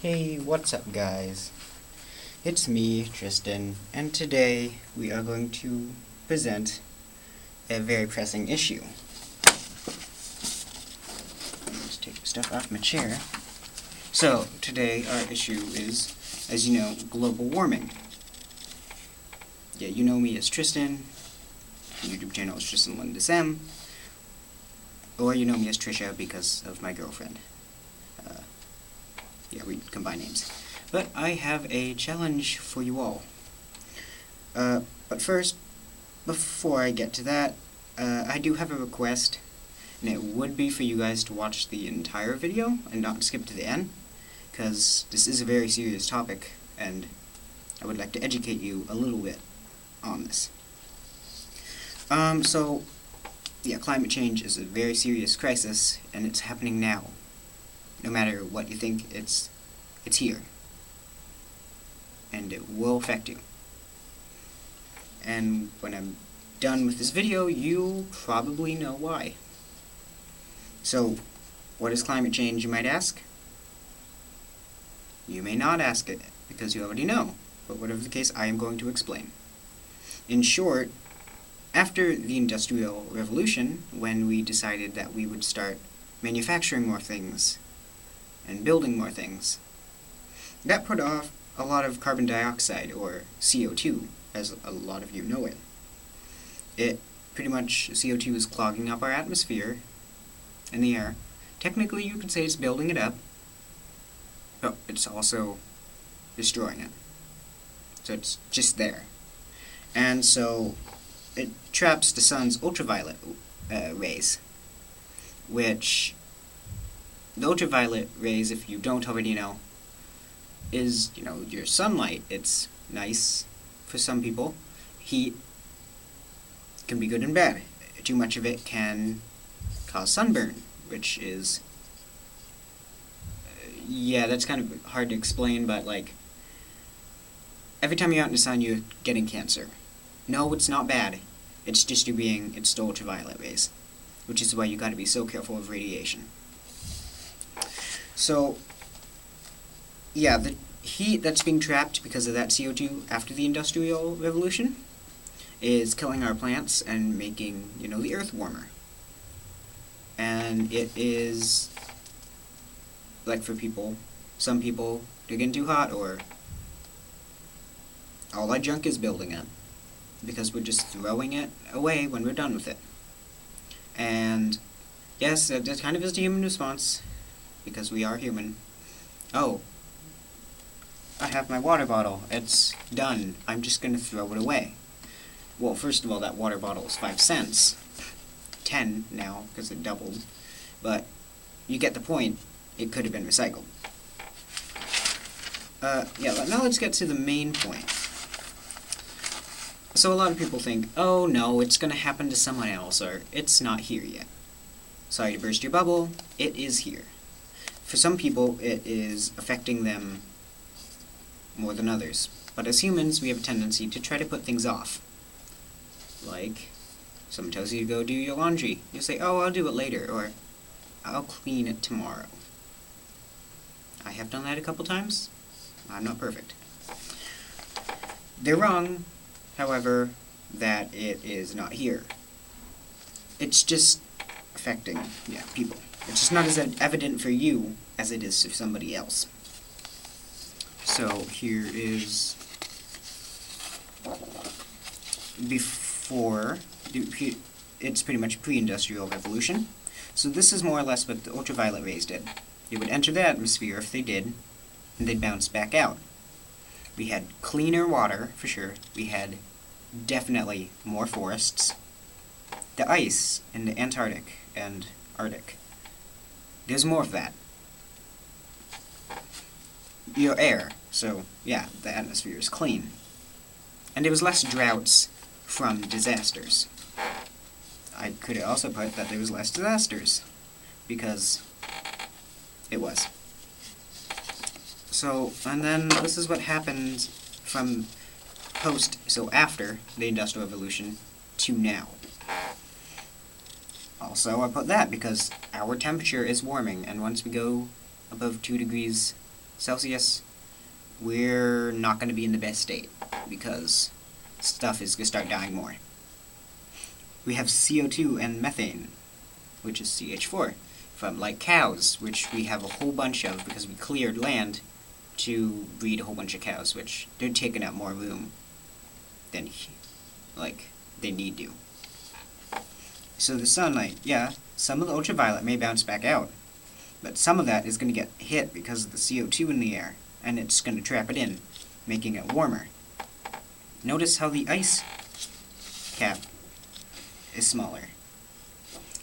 Hey, what's up guys? It's me, Tristan, and today we are going to present a very pressing issue. Let's take stuff off my chair. So, today our issue is, as you know, global warming. Yeah, you know me as Tristan, YouTube channel is Tristan Lyndis M, or you know me as Trisha because of my girlfriend. Yeah, we combine names. But I have a challenge for you all. But first, before I get to that, I do have a request, and it would be for you guys to watch the entire video and not skip to the end, because this is a very serious topic, and I would like to educate you a little bit on this. Yeah, climate change is a very serious crisis, and it's happening now. No matter what you think, it's here. And it will affect you. And when I'm done with this video, you'll probably know why. So, what is climate change, you might ask? You may not ask it, because you already know. But whatever the case, I am going to explain. In short, after the Industrial Revolution, when we decided that we would start manufacturing more things, and building more things, that put off a lot of carbon dioxide, or CO2, as a lot of you know it. It pretty much, CO2 is clogging up our atmosphere and the air. Technically, you could say it's building it up, but it's also destroying it. So it's just there. And so it traps the sun's ultraviolet rays, which the ultraviolet rays, if you don't already know, is, your sunlight. It's nice for some people. Heat can be good and bad. Too much of it can cause sunburn, which is, yeah, that's kind of hard to explain, but every time you're out in the sun, you're getting cancer. No, it's not bad. It's just it's the ultraviolet rays, which is why you gotta be so careful of radiation. So, yeah, the heat that's being trapped because of that CO2 after the Industrial Revolution is killing our plants and making, the earth warmer. And it is, for people, some people digging too hot, or all our junk is building up, because we're just throwing it away when we're done with it. And, yes, that kind of is the human response, because we are human. Oh, I have my water bottle. It's done. I'm just going to throw it away. Well, first of all, that water bottle is 5 cents. 10 now, because it doubled. But you get the point. It could have been recycled. Yeah, now let's get to the main point. So a lot of people think, oh no, it's going to happen to someone else, or it's not here yet. Sorry to burst your bubble. It is here. For some people, it is affecting them more than others. But as humans, we have a tendency to try to put things off. Like, someone tells you to go do your laundry. You say, oh, I'll do it later, or I'll clean it tomorrow. I have done that a couple times. I'm not perfect. They're wrong, however, that it is not here. It's just affecting, people. It's just not as evident for you as it is for somebody else. So here is before, it's pretty much pre-industrial revolution. So this is more or less what the ultraviolet rays did. They would enter the atmosphere if they did, and they'd bounce back out. We had cleaner water, for sure. We had definitely more forests. The ice in the Antarctic and Arctic, there's more of that. Your air, so yeah, the atmosphere is clean. And there was less droughts from disasters. I could also put that there was less disasters, because it was. So, and then this is what happened from after the Industrial Revolution to now. Also, I put that because our temperature is warming, and once we go above 2 degrees Celsius, we're not going to be in the best state because stuff is going to start dying more. We have CO2 and methane, which is CH4, from like cows, which we have a whole bunch of because we cleared land to breed a whole bunch of cows, which they're taking up more room than like they need to. So the sunlight, yeah, some of the ultraviolet may bounce back out, but some of that is going to get hit because of the CO2 in the air, and it's going to trap it in, making it warmer. Notice how the ice cap is smaller.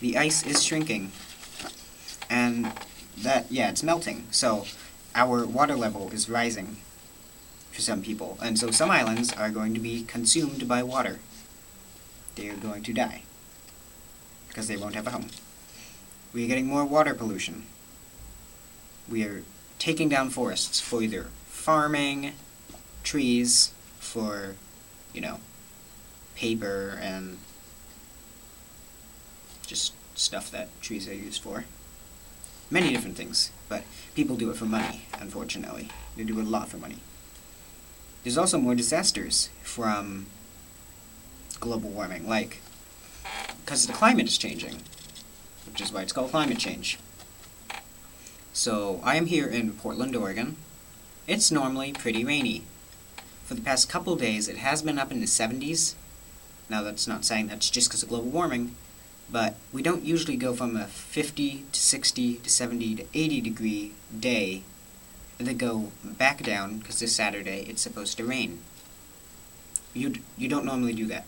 The ice is shrinking, and that, yeah, it's melting, so our water level is rising for some people, and so some islands are going to be consumed by water. They are going to die because they won't have a home. We are getting more water pollution. We are taking down forests for either farming, trees, for, paper and just stuff that trees are used for. Many different things, but people do it for money, unfortunately. They do it a lot for money. There's also more disasters from global warming, like, because the climate is changing, which is why it's called climate change. So, I am here in Portland, Oregon. It's normally pretty rainy. For the past couple of days, it has been up in the 70s. Now, that's not saying that's just because of global warming, but we don't usually go from a 50 to 60 to 70 to 80 degree day and then go back down because this Saturday it's supposed to rain. You don't normally do that.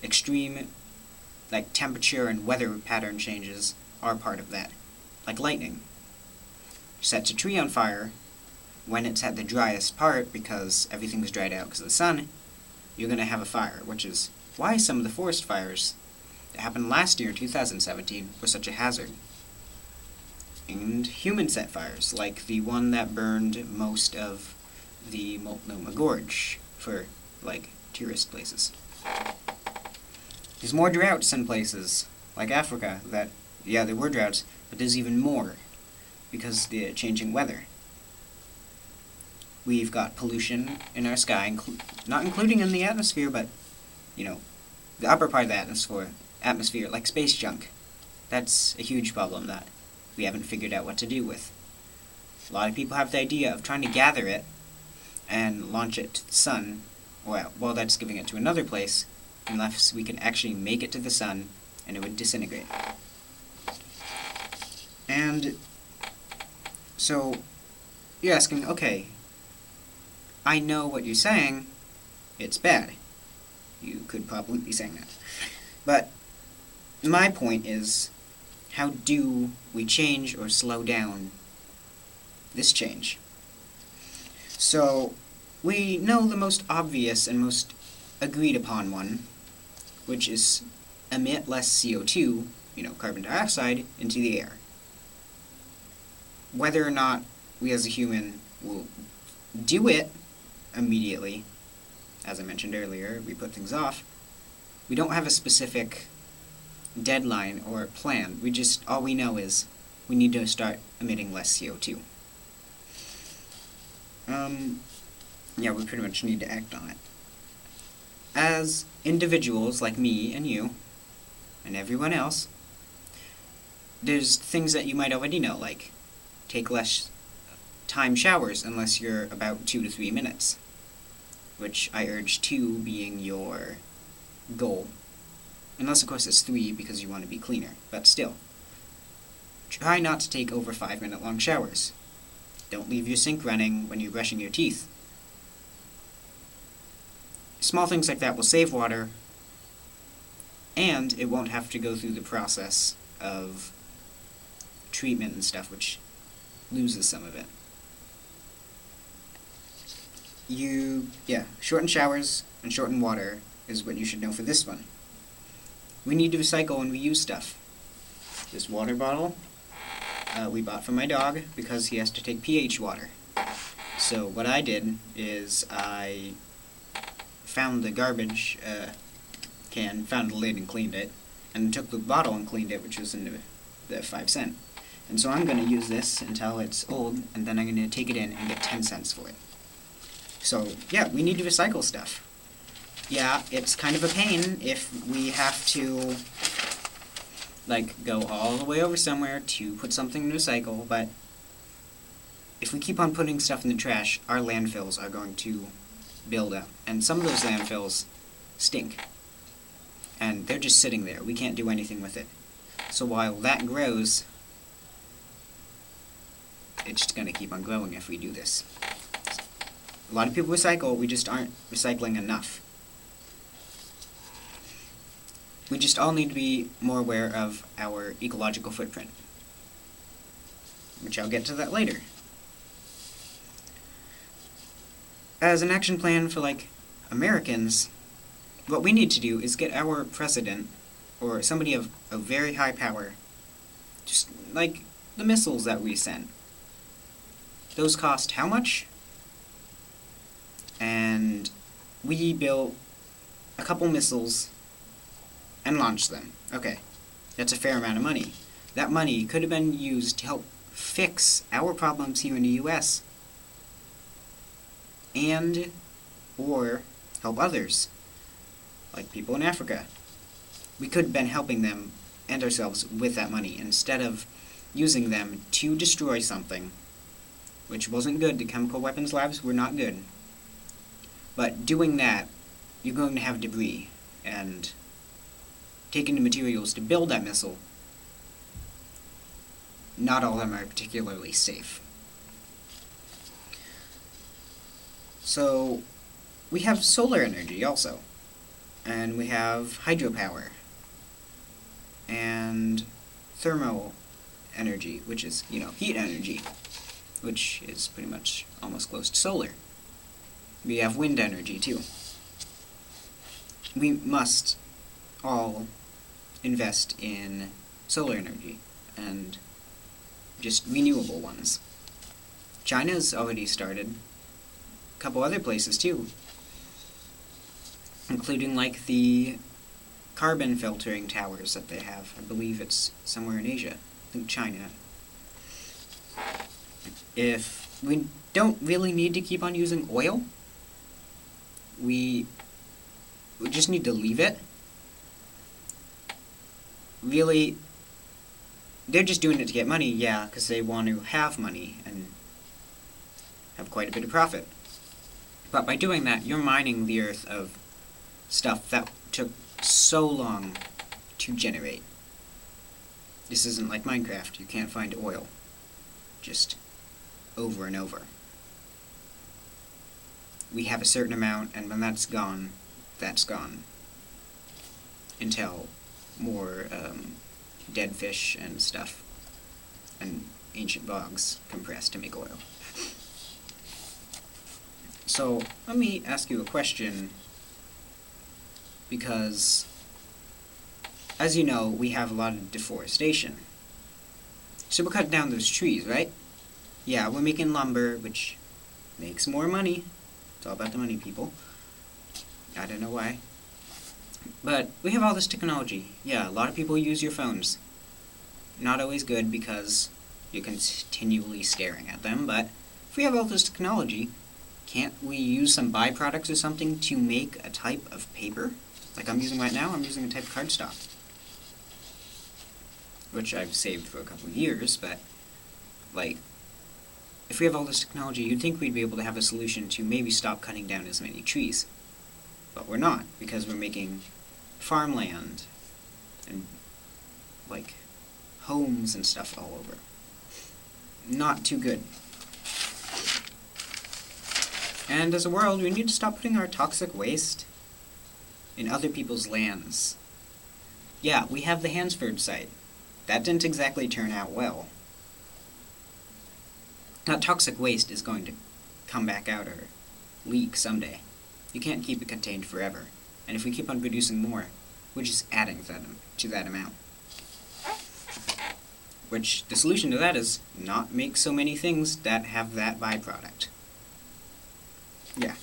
Extreme, like, temperature and weather pattern changes are part of that. Like lightning. Sets a tree on fire when it's at the driest part because everything's dried out because of the sun, you're going to have a fire, which is why some of the forest fires that happened last year in 2017 were such a hazard. And human-set fires, like the one that burned most of the Multnomah Gorge for, like, tourist places. There's more droughts in places, like Africa, that, yeah, there were droughts, but there's even more because of the changing weather. We've got pollution in our sky, not including in the atmosphere, but, the upper part of the atmosphere, like space junk. That's a huge problem that we haven't figured out what to do with. A lot of people have the idea of trying to gather it and launch it to the sun. Well, that's giving it to another place, unless we can actually make it to the sun, and it would disintegrate. And so, you're asking, okay, I know what you're saying, it's bad. You could probably be saying that. But my point is, how do we change or slow down this change? So, we know the most obvious and most agreed upon one, which is emit less CO2, carbon dioxide, into the air. Whether or not we as a human will do it immediately, as I mentioned earlier, we put things off, we don't have a specific deadline or plan. All we know is we need to start emitting less CO2. Yeah, we pretty much need to act on it. As individuals like me and you, and everyone else, there's things that you might already know, like take less time showers unless you're about 2 to 3 minutes, which I urge 2 being your goal. Unless, of course, it's 3 because you want to be cleaner, but still. Try not to take over 5-minute long showers. Don't leave your sink running when you're brushing your teeth. Small things like that will save water, and it won't have to go through the process of treatment and stuff, which loses some of it. Shorten showers and shorten water is what you should know for this one. We need to recycle and reuse stuff. This water bottle we bought for my dog because he has to take pH water. So what I did is I found the garbage can, found the lid and cleaned it, and took the bottle and cleaned it, which was in the 5 cent. And so I'm going to use this until it's old, and then I'm going to take it in and get 10 cents for it. So, yeah, we need to recycle stuff. Yeah, it's kind of a pain if we have to, like, go all the way over somewhere to put something in recycle, but if we keep on putting stuff in the trash, our landfills are going to build up. And some of those landfills stink. And they're just sitting there. We can't do anything with it. So while that grows, it's just going to keep on growing if we do this. A lot of people recycle, we just aren't recycling enough. We just all need to be more aware of our ecological footprint, which I'll get to that later. As an action plan for, like, Americans, what we need to do is get our president, or somebody of a very high power, just like the missiles that we sent. Those cost how much? And we built a couple missiles and launched them. Okay, that's a fair amount of money. That money could have been used to help fix our problems here in the US, and or help others, like people in Africa. We could have been helping them and ourselves with that money instead of using them to destroy something, which wasn't good. The chemical weapons labs were not good. But doing that, you're going to have debris, and taking the materials to build that missile, not all of them are particularly safe. So, we have solar energy also, and we have hydropower, and thermal energy, which is, heat energy, which is pretty much almost close to solar. We have wind energy too. We must all invest in solar energy, and just renewable ones. China's already started. A couple other places too, including like the carbon filtering towers that they have. I believe it's somewhere in Asia. I think China. If we don't really need to keep on using oil, we just need to leave it. Really, they're just doing it to get money, yeah, because they want to have money and have quite a bit of profit. But by doing that, you're mining the earth of stuff that took so long to generate. This isn't like Minecraft. You can't find oil just over and over. We have a certain amount, and when that's gone, that's gone. Until more dead fish and stuff and ancient bogs compress to make oil. So, let me ask you a question, because, as you know, we have a lot of deforestation. So we're cutting down those trees, right? Yeah, we're making lumber, which makes more money. It's all about the money, people. I don't know why. But we have all this technology. Yeah, a lot of people use your phones. Not always good because you're continually staring at them, but if we have all this technology, can't we use some byproducts or something to make a type of paper? Like I'm using right now, I'm using a type of cardstock, which I've saved for a couple of years, but, like, if we have all this technology, you'd think we'd be able to have a solution to maybe stop cutting down as many trees. But we're not, because we're making farmland and, like, homes and stuff all over. Not too good. And as a world, we need to stop putting our toxic waste in other people's lands. Yeah, we have the Hansford site. That didn't exactly turn out well. That toxic waste is going to come back out or leak someday. You can't keep it contained forever. And if we keep on producing more, we're just adding to that amount. Which, the solution to that is not make so many things that have that byproduct. Yeah.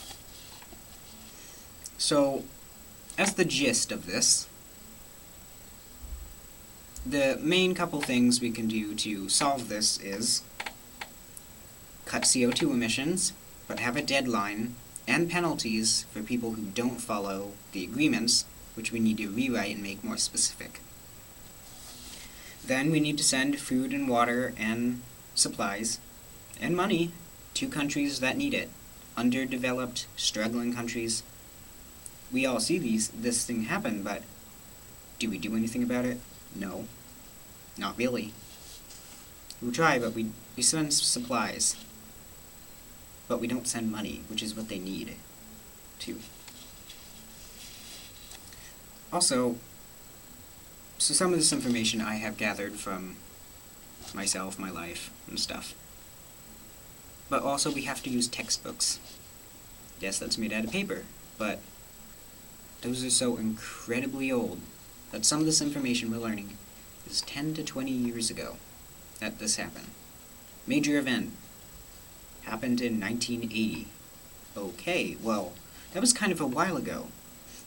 So, as the gist of this, the main couple things we can do to solve this is cut CO2 emissions, but have a deadline and penalties for people who don't follow the agreements, which we need to rewrite and make more specific. Then we need to send food and water and supplies and money to countries that need it. Underdeveloped, struggling countries. We all see this thing happen, but do we do anything about it? No. Not really. We try, but we send supplies. But we don't send money, which is what they need to. Also, so some of this information I have gathered from myself, my life, and stuff. But also we have to use textbooks. Yes, that's made out of paper, but those are so incredibly old that some of this information we're learning is 10 to 20 years ago that this happened. Major event. Happened in 1980. Okay, well, that was kind of a while ago.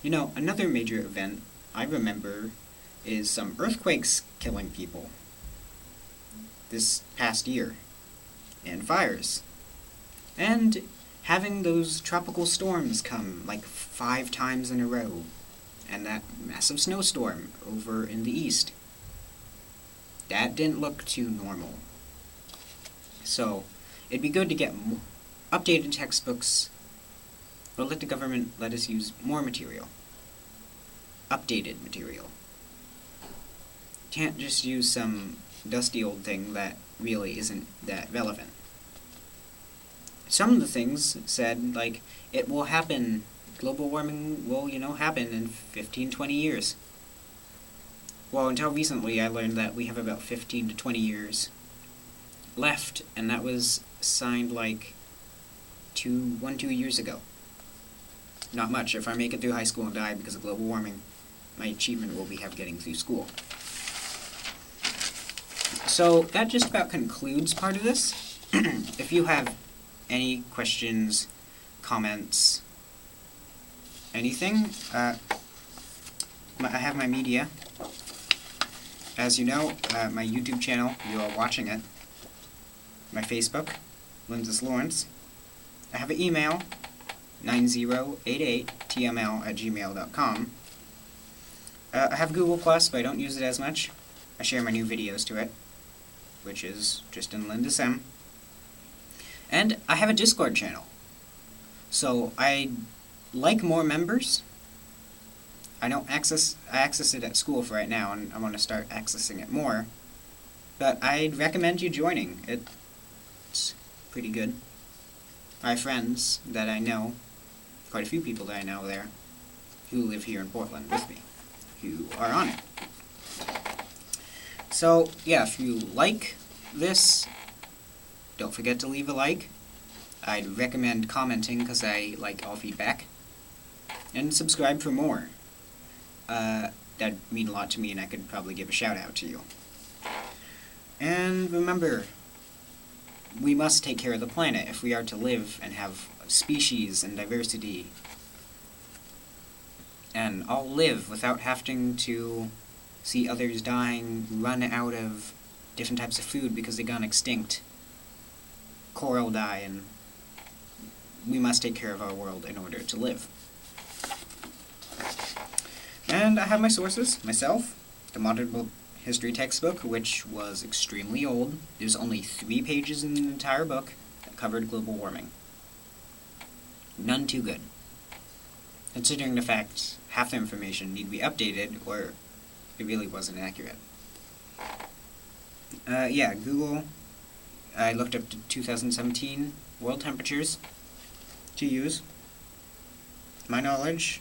You know, another major event I remember is some earthquakes killing people this past year, and fires, and having those tropical storms come like 5 times in a row, and that massive snowstorm over in the east. That didn't look too normal. So, it'd be good to get updated textbooks, or let the government let us use more material. Updated material. Can't just use some dusty old thing that really isn't that relevant. Some of the things said, like, it will happen, global warming will, happen in 15, 20 years. Well, until recently I learned that we have about 15 to 20 years left, and that was signed like 2 years ago. Not much. If I make it through high school and die because of global warming, my achievement will be getting through school. So that just about concludes part of this. If you have any questions, comments, anything, I have my media. As you know, my YouTube channel, you are watching it. My Facebook, Lyndis Lawrence. I have an email, 9088tml@gmail.com. I have Google+, but I don't use it as much. I share my new videos to it, which is just in Lyndis M. And I have a Discord channel. So I'd like more members. I access it at school for right now, and I want to start accessing it more. But I'd recommend you joining. It's pretty good. I have friends that I know, quite a few people that I know there, who live here in Portland with me, who are on it. So, yeah, if you like this, don't forget to leave a like. I'd recommend commenting because I like all feedback. And subscribe for more. That'd mean a lot to me, and I could probably give a shout out to you. And remember, we must take care of the planet if we are to live and have species and diversity. And all live without having to see others dying, run out of different types of food because they've gone extinct. Coral die, and we must take care of our world in order to live. And I have my sources, myself, the Modern History textbook, which was extremely old. There's only 3 pages in the entire book that covered global warming. None too good. Considering the fact half the information need to be updated, or it really wasn't accurate. Yeah, Google, I looked up to 2017 world temperatures to use, my knowledge,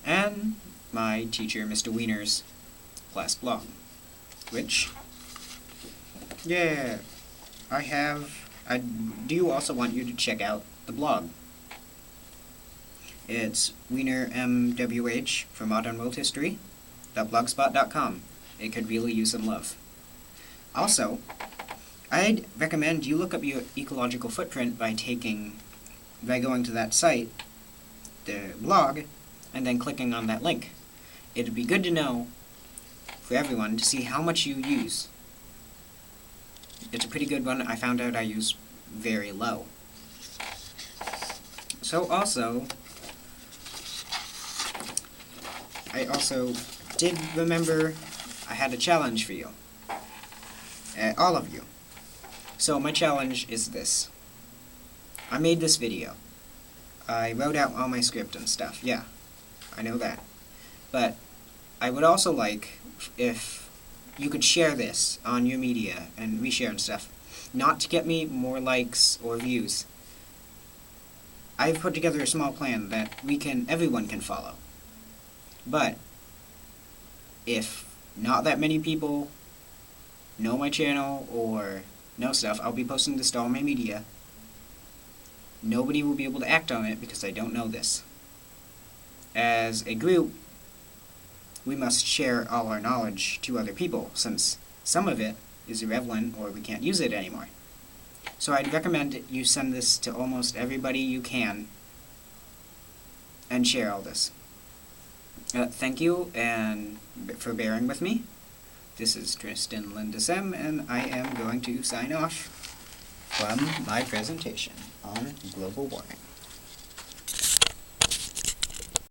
and my teacher, Mr. Wiener's class blog, which, yeah, I do also want you to check out the blog. It's Wiener MWH for Modern World History, .blogspot.com. It could really use some love. Also, I'd recommend you look up your ecological footprint by going to that site, the blog, and then clicking on that link. It'd be good to know for everyone to see how much you use. It's a pretty good one. I found out I use very low. So also, I also did remember I had a challenge for you. All of you. So my challenge is this. I made this video. I wrote out all my script and stuff. Yeah, I know that. But I would also like if you could share this on your media and reshare and stuff. Not to get me more likes or views. I've put together a small plan that everyone can follow. But if not that many people know my channel or know stuff, I'll be posting this to all my media. Nobody will be able to act on it because I don't know this. As a group, we must share all our knowledge to other people, since some of it is irrelevant or we can't use it anymore. So I'd recommend you send this to almost everybody you can and share all this. Thank you and for bearing with me. This is Tristan Lyndis M, and I am going to sign off from my presentation on global warming.